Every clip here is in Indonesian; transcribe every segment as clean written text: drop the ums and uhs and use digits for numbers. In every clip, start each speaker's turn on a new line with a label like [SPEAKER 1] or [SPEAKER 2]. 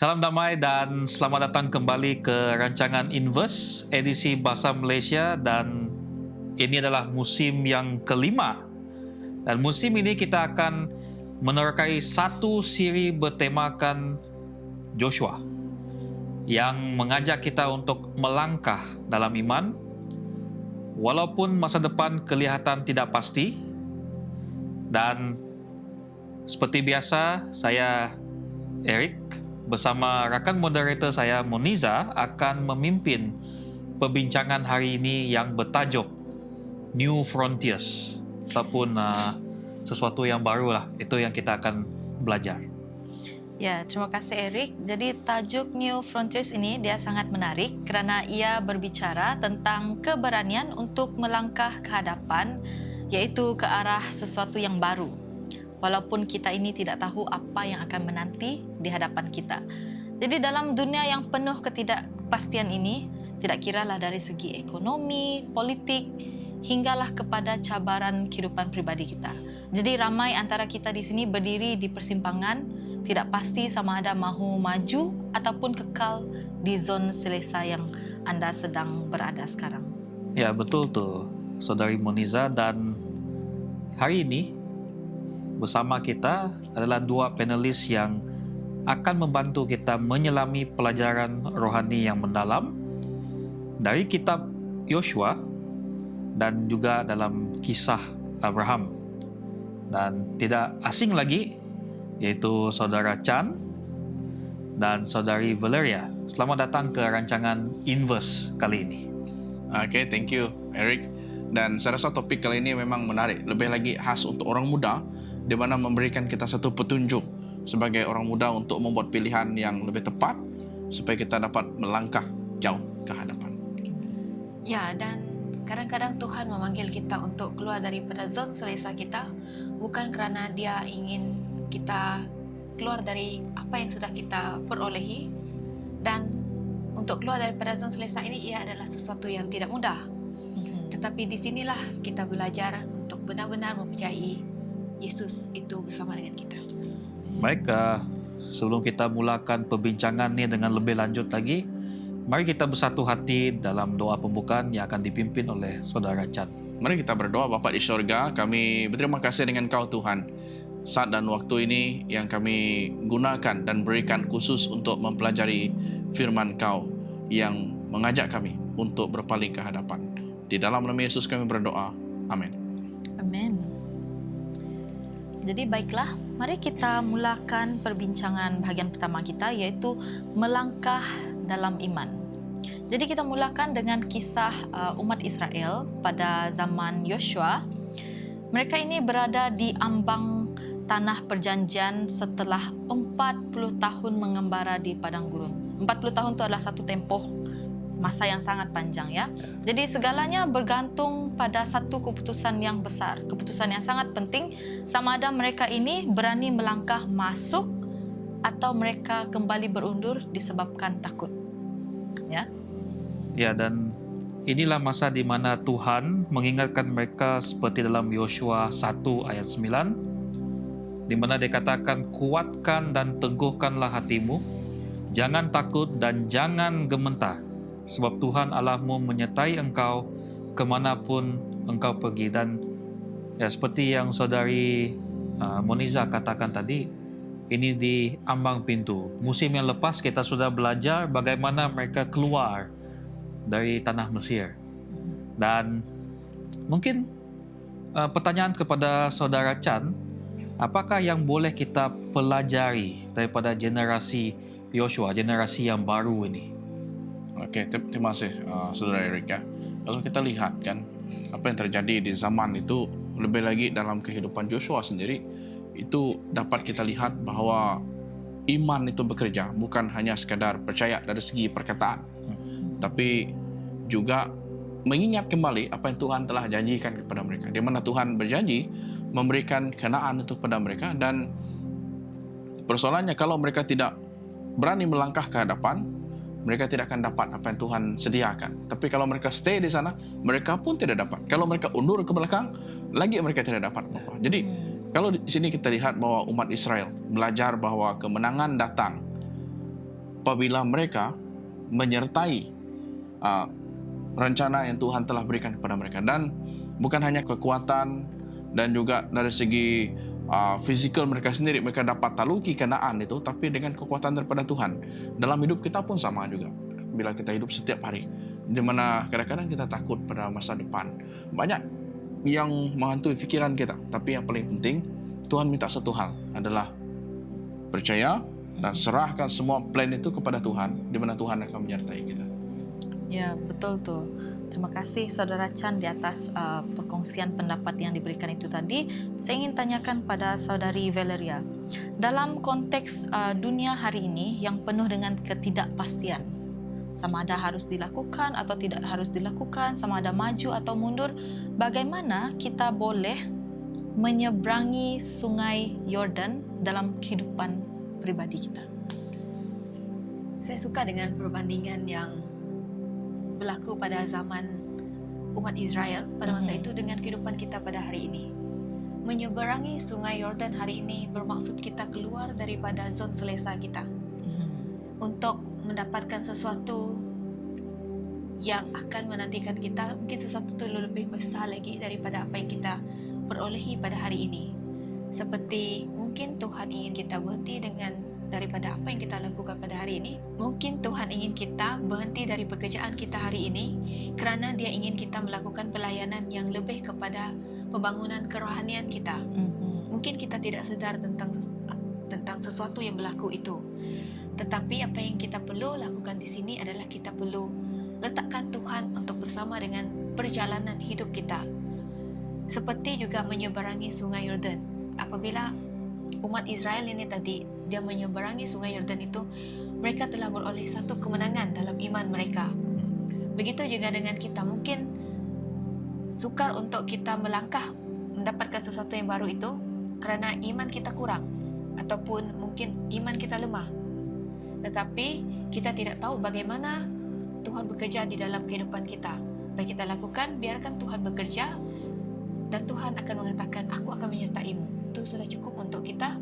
[SPEAKER 1] Salam damai dan selamat datang kembali ke rancangan Inverse edisi Bahasa Malaysia, dan ini adalah musim yang kelima. Dan musim ini kita akan menerokai satu siri bertemakan Joshua yang mengajak kita untuk melangkah dalam iman walaupun masa depan kelihatan tidak pasti. Dan seperti biasa, saya Eric bersama rakan moderator saya Moniza akan memimpin perbincangan hari ini yang bertajuk New Frontiers, ataupun sesuatu yang baru lah. Itu yang kita akan belajar.
[SPEAKER 2] Ya, terima kasih Eric. Jadi tajuk New Frontiers ini dia sangat menarik kerana ia berbicara tentang keberanian untuk melangkah ke hadapan, iaitu ke arah sesuatu yang baru. Walaupun kita ini tidak tahu apa yang akan menanti di hadapan kita. Jadi dalam dunia yang penuh ketidakpastian ini, tidak kiralah dari segi ekonomi, politik, hinggalah kepada cabaran kehidupan pribadi kita. Jadi ramai antara kita di sini berdiri di persimpangan, tidak pasti sama ada mahu maju ataupun kekal di zon selesa yang anda sedang berada sekarang.
[SPEAKER 1] Ya, betul tuh, Saudari Moniza. Dan hari ini bersama kita adalah dua panelis yang akan membantu kita menyelami pelajaran rohani yang mendalam dari kitab Yoshua dan juga dalam kisah Abraham. Dan tidak asing lagi, yaitu Saudara Chan dan Saudari Valeria. Selamat datang ke rancangan Inverse kali ini.
[SPEAKER 3] Okay, thank you Eric. Dan saya rasa topik kali ini memang menarik, lebih lagi khas untuk orang muda, di mana memberikan kita satu petunjuk sebagai orang muda untuk membuat pilihan yang lebih tepat supaya kita dapat melangkah jauh ke hadapan.
[SPEAKER 4] Ya, dan kadang-kadang Tuhan memanggil kita untuk keluar daripada zon selesa kita, bukan kerana Dia ingin kita keluar dari apa yang sudah kita perolehi. Dan untuk keluar daripada zon selesa ini, ia adalah sesuatu yang tidak mudah. Tetapi di sinilah kita belajar untuk benar-benar mempercayai Yesus itu bersama dengan kita.
[SPEAKER 1] Baik, sebelum kita mulakan perbincangan ini dengan lebih lanjut lagi, mari kita bersatu hati dalam doa pembukaan yang akan dipimpin oleh Saudara Chan.
[SPEAKER 3] Mari kita berdoa. Bapa di syurga, kami berterima kasih dengan Kau Tuhan, saat dan waktu ini yang kami gunakan dan berikan khusus untuk mempelajari firman Kau yang mengajak kami untuk berpaling ke hadapan. Di dalam nama Yesus kami berdoa. Amin.
[SPEAKER 2] Amin. Jadi baiklah, mari kita mulakan perbincangan bahagian pertama kita, iaitu melangkah dalam iman. Jadi kita mulakan dengan kisah umat Israel pada zaman Yoshua. Mereka ini berada di ambang tanah perjanjian setelah 40 tahun mengembara di padang gurun. 40 tahun itu adalah satu tempoh masa yang sangat panjang, ya. Jadi segalanya bergantung pada satu keputusan yang besar, keputusan yang sangat penting, sama ada mereka ini berani melangkah masuk atau mereka kembali berundur disebabkan takut. Ya.
[SPEAKER 1] Ya, dan inilah masa di mana Tuhan mengingatkan mereka seperti dalam Yoshua 1 ayat 9, di mana dikatakan, kuatkan dan teguhkanlah hatimu, jangan takut dan jangan gemetar, sebab Tuhan Allahmu menyertai engkau kemanapun engkau pergi. Dan ya, seperti yang Saudari Moniza katakan tadi, ini di ambang pintu. Musim yang lepas kita sudah belajar bagaimana mereka keluar dari tanah Mesir. Dan mungkin pertanyaan kepada Saudara Chan, apakah yang boleh kita pelajari daripada generasi Yoshua, generasi yang baru ini?
[SPEAKER 3] Oke, terima kasih Saudara Eric, ya. Kalau kita lihat kan apa yang terjadi di zaman itu, lebih lagi dalam kehidupan Joshua sendiri, itu dapat kita lihat bahwa iman itu bekerja, bukan hanya sekadar percaya dari segi perkataan, tapi juga mengingat kembali apa yang Tuhan telah janjikan kepada mereka, di mana Tuhan berjanji memberikan Kanaan itu kepada mereka. Dan persoalannya, kalau mereka tidak berani melangkah ke hadapan, mereka tidak akan dapat apa yang Tuhan sediakan. Tapi kalau mereka stay di sana, mereka pun tidak dapat. Kalau mereka undur ke belakang, lagi mereka tidak dapat apa. Jadi kalau di sini kita lihat bahwa umat Israel belajar bahwa kemenangan datang apabila mereka menyertai rencana yang Tuhan telah berikan kepada mereka. Dan bukan hanya kekuatan dan juga dari segi fizikal mereka sendiri, mereka dapat taluki Kanaan itu, tapi dengan kekuatan daripada Tuhan. Dalam hidup kita pun sama juga. Bila kita hidup setiap hari, di mana kadang-kadang kita takut pada masa depan. Banyak yang menghantui pikiran kita, tapi yang paling penting, Tuhan minta satu hal, adalah percaya dan serahkan semua plan itu kepada Tuhan, di mana Tuhan akan menyertai kita.
[SPEAKER 2] Ya, betul tuh. Terima kasih Saudara Chan di atas perkongsian pendapat yang diberikan itu tadi. Saya ingin tanyakan pada Saudari Valeria. Dalam konteks dunia hari ini yang penuh dengan ketidakpastian, sama ada harus dilakukan atau tidak harus dilakukan, sama ada maju atau mundur, bagaimana kita boleh menyeberangi sungai Yordan dalam kehidupan pribadi kita?
[SPEAKER 4] Saya suka dengan perbandingan yang berlaku pada zaman umat Israel pada masa itu dengan kehidupan kita pada hari ini. Menyeberangi sungai Yordan hari ini bermaksud kita keluar daripada zon selesa kita untuk mendapatkan sesuatu yang akan menantikan kita, mungkin sesuatu itu lebih besar lagi daripada apa yang kita perolehi pada hari ini. Seperti mungkin Tuhan ingin kita berhenti daripada apa yang kita lakukan pada hari ini. Mungkin Tuhan ingin kita berhenti dari pekerjaan kita hari ini kerana Dia ingin kita melakukan pelayanan yang lebih kepada pembangunan kerohanian kita. Mungkin kita tidak sedar tentang sesuatu yang berlaku itu. Tetapi apa yang kita perlu lakukan di sini adalah kita perlu letakkan Tuhan untuk bersama dengan perjalanan hidup kita. Seperti juga menyeberangi sungai Yordan. Apabila umat Israel ini tadi, dia menyeberangi sungai Yordan itu, mereka telah beroleh satu kemenangan dalam iman mereka. Begitu juga dengan kita, mungkin sukar untuk kita melangkah mendapatkan sesuatu yang baru itu kerana iman kita kurang ataupun mungkin iman kita lemah. Tetapi kita tidak tahu bagaimana Tuhan bekerja di dalam kehidupan kita. Apa yang kita lakukan, biarkan Tuhan bekerja dan Tuhan akan mengatakan, aku akan menyertaimu. Itu sudah cukup untuk kita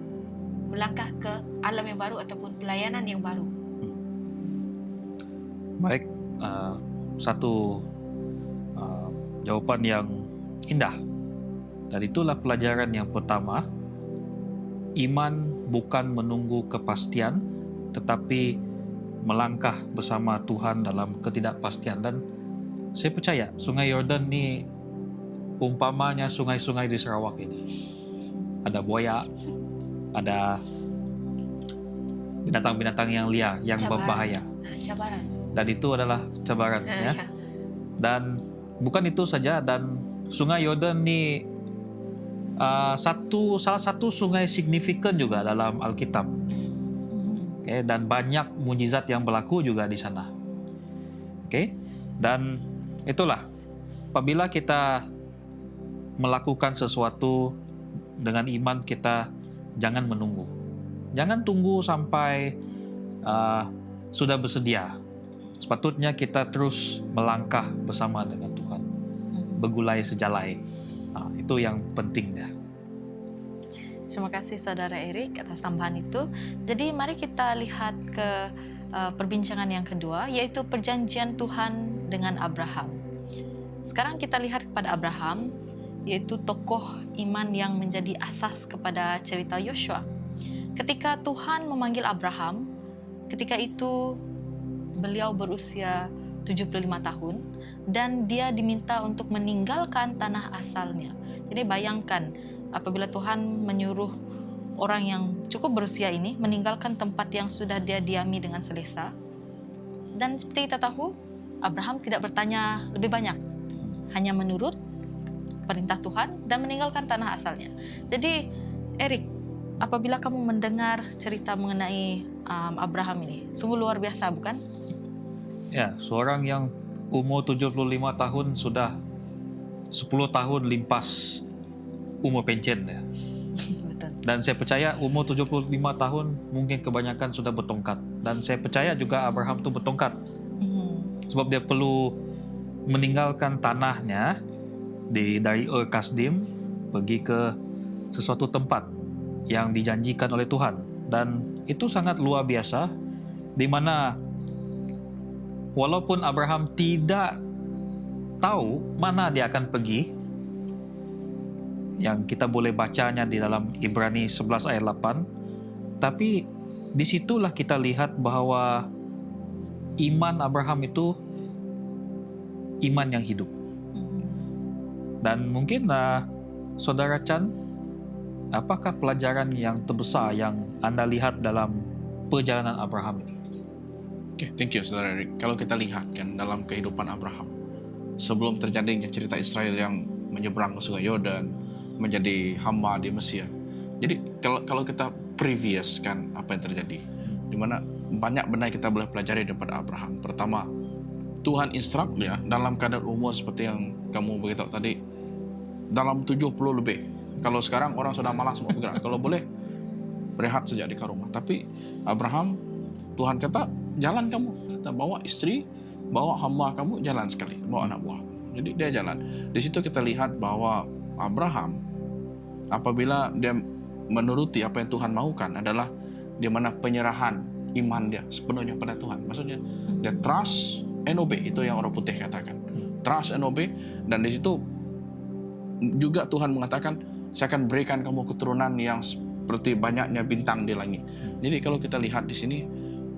[SPEAKER 4] melangkah ke alam yang baru ataupun pelayanan yang baru.
[SPEAKER 1] Baik, satu jawapan yang indah. Dan itulah pelajaran yang pertama. Iman bukan menunggu kepastian, tetapi melangkah bersama Tuhan dalam ketidakpastian. Dan saya percaya sungai Yordan ni umpamanya sungai-sungai di Sarawak ini. Ada buaya, ada binatang-binatang yang liar, yang berbahaya.
[SPEAKER 4] Cabaran.
[SPEAKER 1] Dan itu adalah cabaran. Ya. Dan bukan itu saja, dan sungai Yordan ni salah satu sungai signifikan juga dalam Alkitab. Okay, dan banyak mujizat yang berlaku juga di sana. Okay? Dan itulah, apabila kita melakukan sesuatu dengan iman, kita jangan menunggu. Jangan tunggu sampai sudah bersedia. Sepatutnya kita terus melangkah bersama dengan Tuhan. Bergulai sejalai. Itu yang penting dah.
[SPEAKER 2] Terima kasih Saudara Eric atas tambahan itu. Jadi mari kita lihat ke perbincangan yang kedua, yaitu perjanjian Tuhan dengan Abraham. Sekarang kita lihat kepada Abraham, yaitu tokoh iman yang menjadi asas kepada cerita Yosua. Ketika Tuhan memanggil Abraham, ketika itu beliau berusia 75 tahun dan dia diminta untuk meninggalkan tanah asalnya. Jadi bayangkan apabila Tuhan menyuruh orang yang cukup berusia ini meninggalkan tempat yang sudah dia diami dengan selesa. Dan seperti kita tahu, Abraham tidak bertanya lebih banyak. Hanya menurut perintah Tuhan dan meninggalkan tanah asalnya. Jadi, Eric, apabila kamu mendengar cerita mengenai Abraham ini, sungguh luar biasa, bukan?
[SPEAKER 1] Ya, seorang yang umur 75 tahun sudah 10 tahun limpas umur pensiun ya.
[SPEAKER 2] Betul.
[SPEAKER 1] Dan saya percaya umur 75 tahun mungkin kebanyakan sudah bertongkat. Dan saya percaya juga Abraham itu bertongkat. Sebab dia perlu meninggalkan tanahnya dari Ur Kasdim pergi ke sesuatu tempat yang dijanjikan oleh Tuhan. Dan itu sangat luar biasa di mana walaupun Abraham tidak tahu mana dia akan pergi, yang kita boleh bacanya di dalam Ibrani 11 ayat 8, tapi disitulah kita lihat bahwa iman Abraham itu iman yang hidup. Dan mungkin Saudara Chan, apakah pelajaran yang terbesar yang Anda lihat dalam perjalanan Abraham ini?
[SPEAKER 3] Oke, thank you Saudara Eric. Kalau kita lihat kan dalam kehidupan Abraham, sebelum terjadinya cerita Israel yang menyeberang ke Sungai Yordan, menjadi hamba di Mesir. Jadi kalau kita previous kan apa yang terjadi, di mana banyak benda kita boleh pelajari daripada Abraham. Pertama, Tuhan instruct dia dalam keadaan umur seperti yang kamu beritahu tadi, dalam 70 lebih. Kalau sekarang orang sudah malas mau bergerak, kalau boleh berehat saja di rumah. Tapi Abraham, Tuhan kata jalan kamu, kata bawa istri, bawa hamba kamu, jalan sekali, bawa anak buah. Jadi dia jalan. Di situ kita lihat bahwa Abraham apabila dia menuruti apa yang Tuhan maukan adalah di mana penyerahan iman dia sepenuhnya pada Tuhan. Maksudnya dia trust and obey, itu yang orang putih katakan. Trust and obey, dan di situ juga Tuhan mengatakan, saya akan berikan kamu keturunan yang seperti banyaknya bintang di langit. Jadi kalau kita lihat di sini,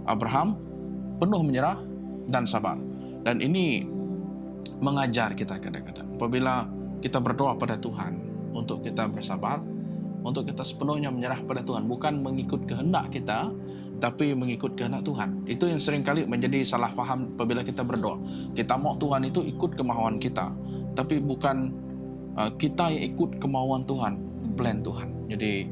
[SPEAKER 3] Abraham penuh menyerah dan sabar. Dan ini mengajar kita kadang-kadang. Apabila kita berdoa pada Tuhan, untuk kita bersabar, untuk kita sepenuhnya menyerah pada Tuhan, bukan mengikut kehendak kita, tapi mengikut kehendak Tuhan. Itu yang seringkali menjadi salah faham apabila kita berdoa. Kita mau Tuhan itu ikut kemauan kita, tapi bukan kita yang ikut kemauan Tuhan, plan Tuhan. Jadi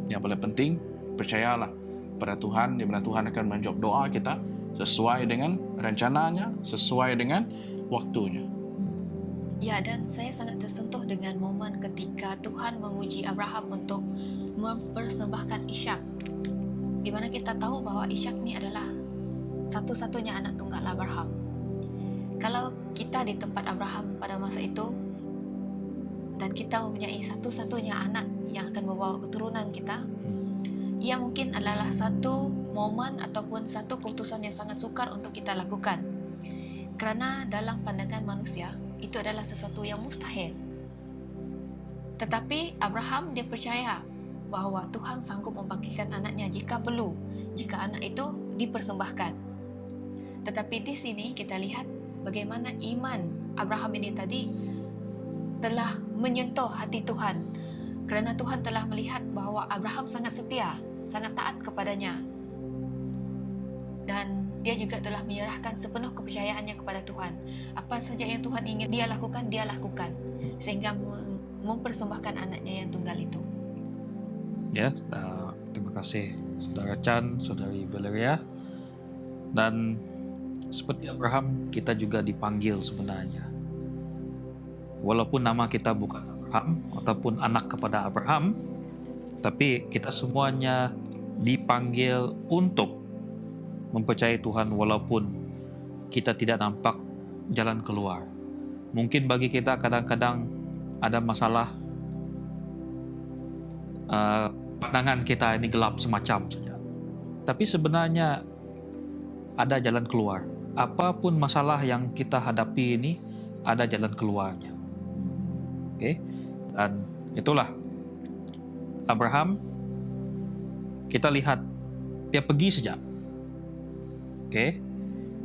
[SPEAKER 3] yang paling penting, percayalah pada Tuhan, di mana Tuhan akan menjawab doa kita sesuai dengan rencananya, sesuai dengan waktunya.
[SPEAKER 4] Ya, dan saya sangat tersentuh dengan momen ketika Tuhan menguji Abraham untuk mempersembahkan Ishak. Di mana kita tahu bahwa Ishak ini adalah satu-satunya anak tunggal Abraham. Kalau kita di tempat Abraham pada masa itu, dan kita mempunyai satu-satunya anak yang akan membawa keturunan kita, ia mungkin adalah satu momen ataupun satu keputusan yang sangat sukar untuk kita lakukan. Kerana dalam pandangan manusia, itu adalah sesuatu yang mustahil. Tetapi Abraham dia percaya bahawa Tuhan sanggup membangkitkan anaknya jika perlu, jika anak itu dipersembahkan. Tetapi di sini kita lihat bagaimana iman Abraham ini tadi telah menyentuh hati Tuhan. Kerana Tuhan telah melihat bahawa Abraham sangat setia, sangat taat kepadanya. Dan dia juga telah menyerahkan sepenuh kepercayaannya kepada Tuhan. Apa saja yang Tuhan ingin dia lakukan, sehingga mempersembahkan anaknya yang tunggal itu.
[SPEAKER 1] Ya, terima kasih Saudara Chan, Saudari Valeria. Dan seperti Abraham, kita juga dipanggil sebenarnya. Walaupun nama kita bukan Abraham ataupun anak kepada Abraham, tapi kita semuanya dipanggil untuk mempercayai Tuhan walaupun kita tidak nampak jalan keluar. Mungkin bagi kita kadang-kadang ada masalah, pandangan kita ini gelap semacam saja. Tapi sebenarnya ada jalan keluar. Apapun masalah yang kita hadapi ini, ada jalan keluarnya. Oke? Dan itulah Abraham, kita lihat dia pergi saja. Oke?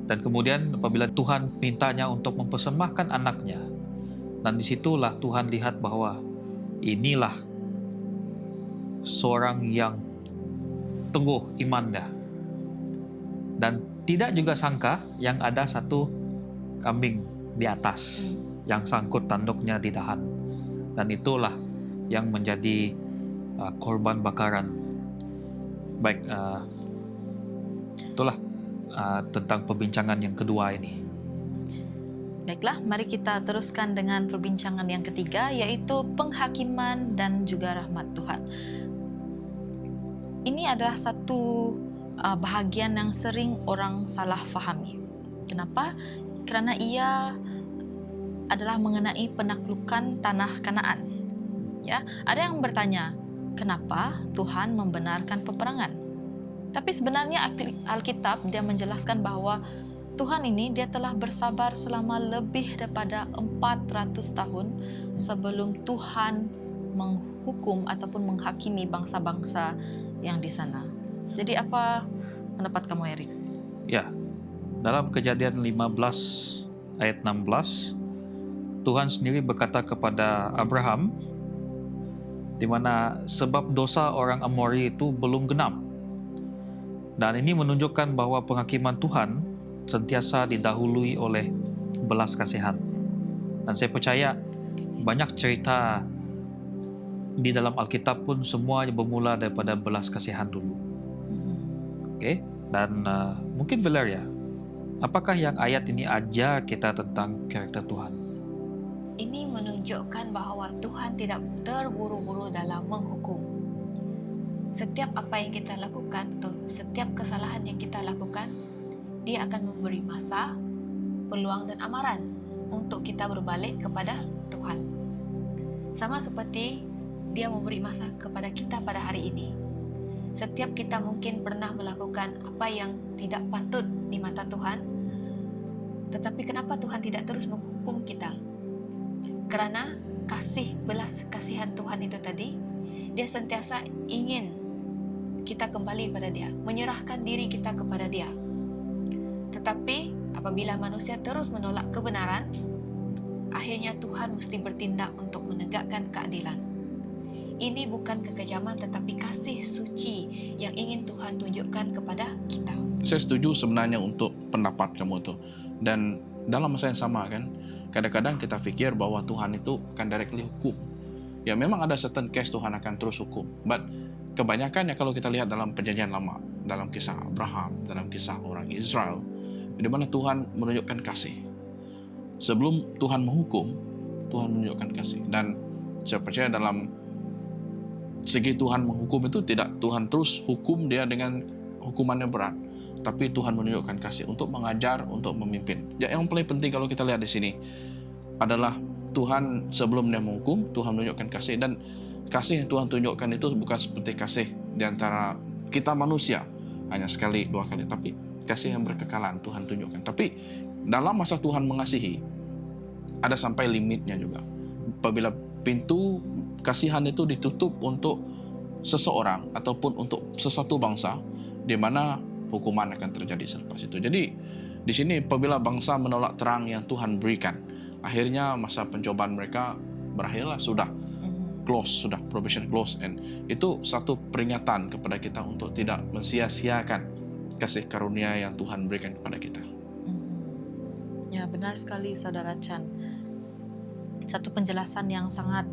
[SPEAKER 1] Dan kemudian apabila Tuhan mintanya untuk mempersembahkan anaknya, dan disitulah Tuhan lihat bahwa inilah seorang yang teguh imannya. Dan tidak juga sangka yang ada satu kambing di atas yang sangkut tanduknya di dahan. Dan itulah yang menjadi korban bakaran. Baik, itulah tentang perbincangan yang kedua ini.
[SPEAKER 2] Baiklah, mari kita teruskan dengan perbincangan yang ketiga, yaitu penghakiman dan juga rahmat Tuhan. Ini adalah satu bahagian yang sering orang salah fahami. Kenapa? Kerana ia adalah mengenai penaklukan tanah Kanaan. Ya, ada yang bertanya, kenapa Tuhan membenarkan peperangan? Tapi sebenarnya Alkitab dia menjelaskan bahwa Tuhan ini dia telah bersabar selama lebih daripada 400 tahun sebelum Tuhan menghukum ataupun menghakimi bangsa-bangsa yang di sana. Jadi apa pendapat kamu, Erik?
[SPEAKER 1] Ya, dalam Kejadian 15 ayat 16, Tuhan sendiri berkata kepada Abraham, di mana sebab dosa orang Amori itu belum genap. Dan ini menunjukkan bahwa penghakiman Tuhan sentiasa didahului oleh belas kasihan. Dan saya percaya banyak cerita di dalam Alkitab pun semuanya bermula daripada belas kasihan dulu. Oke, dan mungkin Valeria, apakah yang ayat ini ajar kita tentang karakter Tuhan?
[SPEAKER 4] Ini menunjukkan bahwa Tuhan tidak terburu-buru dalam menghukum. Setiap apa yang kita lakukan atau setiap kesalahan yang kita lakukan, Dia akan memberi masa, peluang dan amaran untuk kita berbalik kepada Tuhan. Sama seperti Dia memberi masa kepada kita pada hari ini. Setiap kita mungkin pernah melakukan apa yang tidak patut di mata Tuhan, tetapi kenapa Tuhan tidak terus menghukum kita? Karena belas kasihan Tuhan itu tadi, Dia sentiasa ingin kita kembali pada Dia, menyerahkan diri kita kepada Dia. Tetapi apabila manusia terus menolak kebenaran, akhirnya Tuhan mesti bertindak untuk menegakkan keadilan. Ini bukan kekejaman tetapi kasih suci yang ingin Tuhan tunjukkan kepada kita.
[SPEAKER 3] Saya setuju sebenarnya untuk pendapat kamu itu. Dan dalam masa yang sama kan, kadang-kadang kita pikir bahwa Tuhan itu akan directly hukum. Ya memang ada certain case Tuhan akan terus hukum. But kebanyakan ya kalau kita lihat dalam perjanjian lama, dalam kisah Abraham, dalam kisah orang Israel, di mana Tuhan menunjukkan kasih. Sebelum Tuhan menghukum, Tuhan menunjukkan kasih. Dan saya percaya dalam segi Tuhan menghukum itu tidak Tuhan terus hukum dia dengan hukumannya berat, tapi Tuhan menunjukkan kasih untuk mengajar, untuk memimpin. Yang paling penting kalau kita lihat di sini adalah Tuhan sebelum dia menghukum, Tuhan menunjukkan kasih. Dan kasih yang Tuhan tunjukkan itu bukan seperti kasih di antara kita manusia, hanya sekali, dua kali, tapi kasih yang berkekalan Tuhan tunjukkan. Tapi dalam masa Tuhan mengasihi, ada sampai limitnya juga. Apabila pintu kasihan itu ditutup untuk seseorang ataupun untuk sesuatu bangsa, di mana hukuman akan terjadi selepas itu. Jadi di sini apabila bangsa menolak terang yang Tuhan berikan, akhirnya masa pencobaan mereka berakhirlah, sudah close, sudah probation close. And itu satu peringatan kepada kita untuk tidak mensia-siakan kasih karunia yang Tuhan berikan kepada kita.
[SPEAKER 2] Ya, benar sekali Saudara Chan. Satu penjelasan yang sangat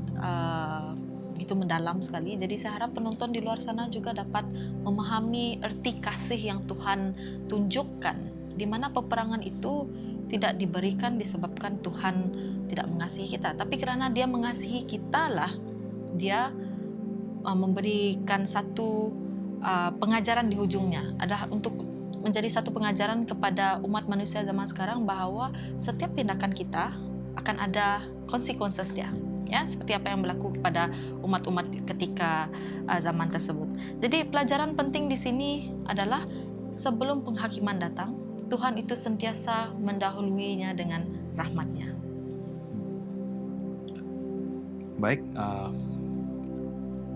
[SPEAKER 2] begitu mendalam sekali. Jadi saya harap penonton di luar sana juga dapat memahami erti kasih yang Tuhan tunjukkan, di mana peperangan itu tidak diberikan disebabkan Tuhan tidak mengasihi kita, tapi karena Dia mengasihi kita lah, Dia memberikan satu pengajaran di ujungnya, adalah untuk menjadi satu pengajaran kepada umat manusia zaman sekarang bahwa setiap tindakan kita akan ada konsekuensinya, ya, seperti apa yang berlaku kepada umat-umat ketika zaman tersebut. Jadi pelajaran penting di sini adalah sebelum penghakiman datang, Tuhan itu sentiasa mendahuluinya dengan rahmat-Nya.
[SPEAKER 1] Baik,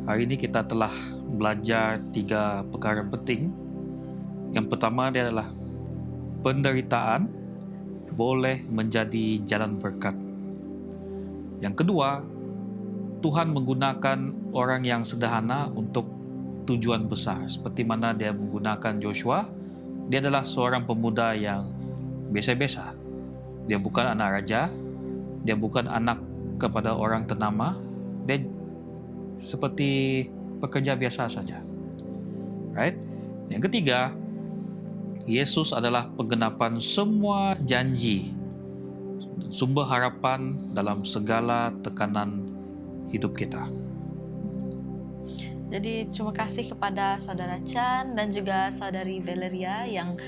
[SPEAKER 1] hari ini kita telah belajar 3 perkara penting. Yang pertama dia adalah penderitaan boleh menjadi jalan berkat. Yang kedua, Tuhan menggunakan orang yang sederhana untuk tujuan besar. Seperti mana Dia menggunakan Joshua, dia adalah seorang pemuda yang biasa-biasa. Dia bukan anak raja, dia bukan anak kepada orang ternama, dia seperti pekerja biasa saja. Right? Yang ketiga, Yesus adalah penggenapan semua janji, sumber harapan dalam segala tekanan hidup kita.
[SPEAKER 2] Jadi terima kasih kepada Saudara Chan dan juga Saudari Valeria yang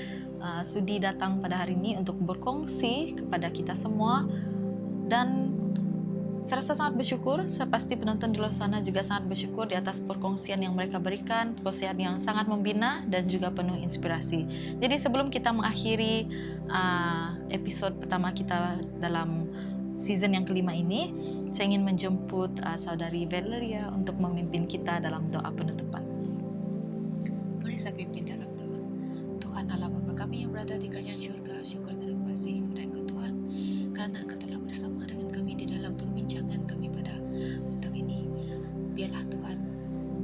[SPEAKER 2] sudi datang pada hari ini untuk berkongsi kepada kita semua. Dan Saya rasa sangat bersyukur, saya pasti penonton di luar sana juga sangat bersyukur di atas perkongsian yang mereka berikan, perkongsian yang sangat membina dan juga penuh inspirasi. Jadi sebelum kita mengakhiri episode pertama kita dalam season yang kelima ini, saya ingin menjemput saudari Valeria untuk memimpin kita dalam doa penutupan.
[SPEAKER 4] Mari saya pimpin dalam doa. Tuhan Allah Bapa kami yang berada di kerajaan surga, syukur dan terima kasih kepada Engkau Tuhan, karena Engkau telah bersama dengan kami di dalam perbincangan kami pada petang ini. Biarlah Tuhan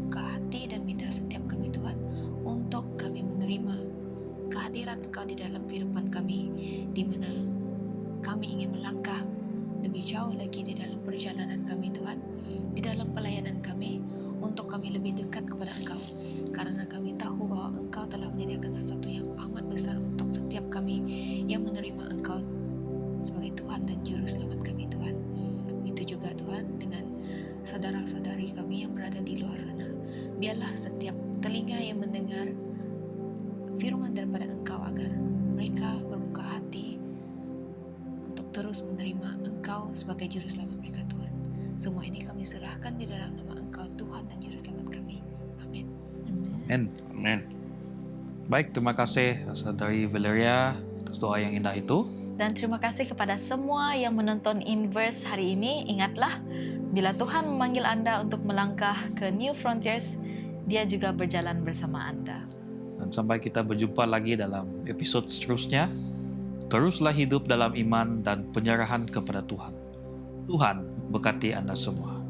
[SPEAKER 4] buka hati dan minda setiap kami Tuhan, untuk kami menerima kehadiran Engkau di dalam kehidupan kami, di mana kami ingin melangkah lebih jauh lagi di dalam perjalanan kami Tuhan, di dalam pelayanan kami, untuk kami lebih dekat kepada Engkau, karena kami tahu bahwa Engkau telah menyediakan sesuatu yang amat besar untuk setiap kami yang menerima Engkau sebagai Tuhan dan Juru Selamat kami Tuhan. Begitu juga Tuhan dengan saudara-saudari kami yang berada di luar sana. Biarlah setiap telinga yang mendengar firman daripada Engkau, agar mereka berbuka hati untuk terus menerima Engkau sebagai Juru Selamat mereka Tuhan. Semua ini kami serahkan di dalam nama Engkau Tuhan dan Juru Selamat kami. Amin.
[SPEAKER 1] Amin.
[SPEAKER 3] Amin.
[SPEAKER 1] Baik, terima kasih saudari Valeria atas doa yang indah itu.
[SPEAKER 2] Dan terima kasih kepada semua yang menonton Inverse hari ini. Ingatlah, bila Tuhan memanggil Anda untuk melangkah ke New Frontiers, Dia juga berjalan bersama Anda.
[SPEAKER 1] Dan sampai kita berjumpa lagi dalam episode seterusnya, teruslah hidup dalam iman dan penyerahan kepada Tuhan. Tuhan berkati Anda semua.